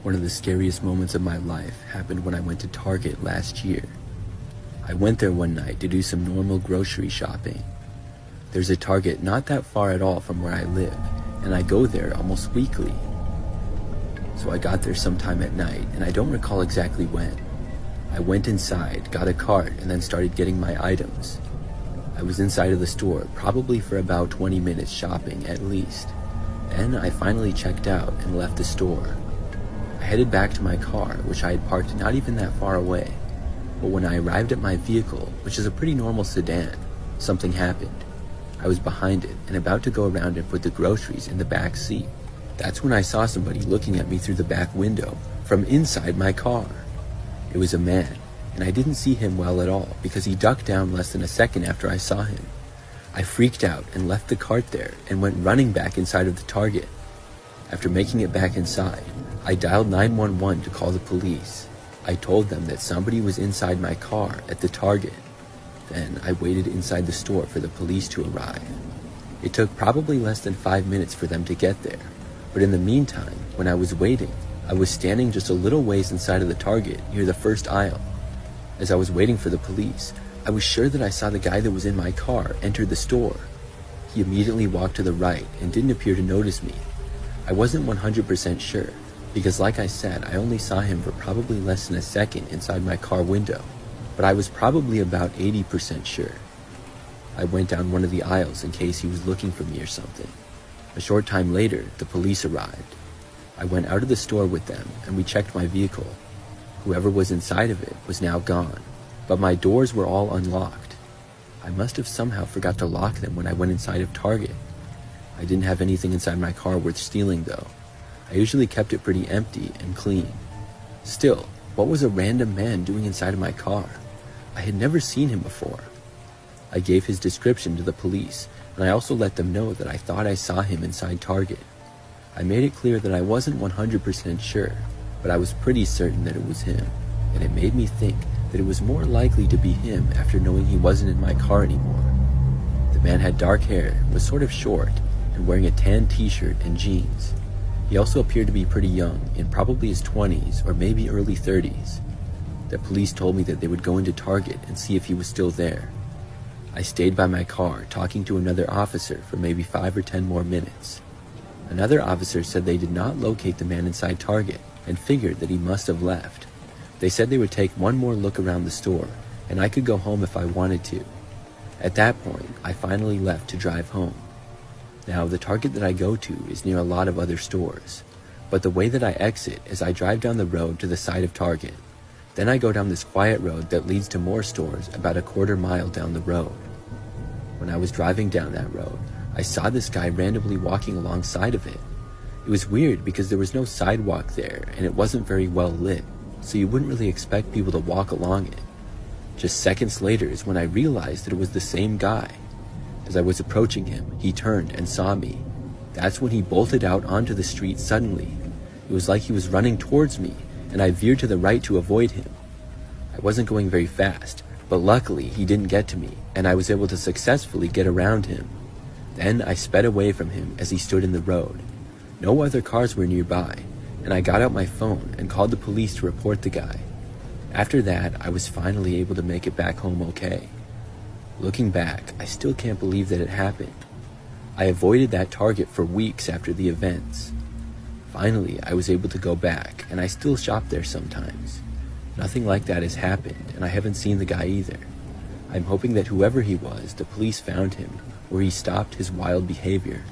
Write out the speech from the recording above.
One of the scariest moments of my life happened when I went to Target last year. I went there one night to do some normal grocery shopping. There's a Target not that far at all from where I live, and I go there almost weekly. So I got there sometime at night, and I don't recall exactly when. I went inside, got a cart, and then started getting my items. I was inside of the store probably for about 20 minutes shopping at least. Then I finally checked out and left the store. I headed back to my car, which I had parked not even that far away. But when I arrived at my vehicle, which is a pretty normal sedan, something happened. I was behind it and about to go around and put the groceries in the back seat. That's when I saw somebody looking at me through the back window from inside my car. It was a man, and I didn't see him well at all because he ducked down less than a second after I saw him. I freaked out and left the cart there and went running back inside of the Target. After making it back inside, I dialed 911 to call the police. I told them that somebody was inside my car at the Target. Then I waited inside the store for the police to arrive. It took probably less than 5 minutes for them to get there. But in the meantime, when I was waiting, I was standing just a little ways inside of the Target near the first aisle. As I was waiting for the police, I was sure that I saw the guy that was in my car enter the store. He immediately walked to the right and didn't appear to notice me. I wasn't 100% sure, because like I said, I only saw him for probably less than a second inside my car window, but I was probably about 80% sure. I went down one of the aisles in case he was looking for me or something. A short time later, the police arrived. I went out of the store with them and we checked my vehicle. Whoever was inside of it was now gone, but my doors were all unlocked. I must have somehow forgot to lock them when I went inside of Target. I didn't have anything inside my car worth stealing though. I usually kept it pretty empty and clean. Still, what was a random man doing inside of my car? I had never seen him before. I gave his description to the police, and I also let them know that I thought I saw him inside Target. I made it clear that I wasn't 100% sure, but I was pretty certain that it was him, and it made me think that it was more likely to be him after knowing he wasn't in my car anymore. The man had dark hair, was sort of short, and wearing a tan t-shirt and jeans. He also appeared to be pretty young, in probably his 20s or maybe early 30s. The police told me that they would go into Target and see if he was still there. I stayed by my car talking to another officer for maybe 5 or 10 more minutes. Another officer said they did not locate the man inside Target and figured that he must have left. They said they would take one more look around the store and I could go home if I wanted to. At that point, I finally left to drive home. Now, the Target that I go to is near a lot of other stores, but the way that I exit is I drive down the road to the side of Target. Then I go down this quiet road that leads to more stores about a quarter mile down the road. When I was driving down that road, I saw this guy randomly walking alongside of it. It was weird because there was no sidewalk there and it wasn't very well lit, so you wouldn't really expect people to walk along it. Just seconds later is when I realized that it was the same guy. As I was approaching him, he turned and saw me. That's when he bolted out onto the street suddenly. It was like he was running towards me, and I veered to the right to avoid him. I wasn't going very fast, but luckily he didn't get to me, and I was able to successfully get around him. Then I sped away from him as he stood in the road. No other cars were nearby, and I got out my phone and called the police to report the guy. After that, I was finally able to make it back home okay. Looking back, I still can't believe that it happened. I avoided that Target for weeks after the events. Finally, I was able to go back, and I still shop there sometimes. Nothing like that has happened, and I haven't seen the guy either. I'm hoping that whoever he was, the police found him, or he stopped his wild behavior.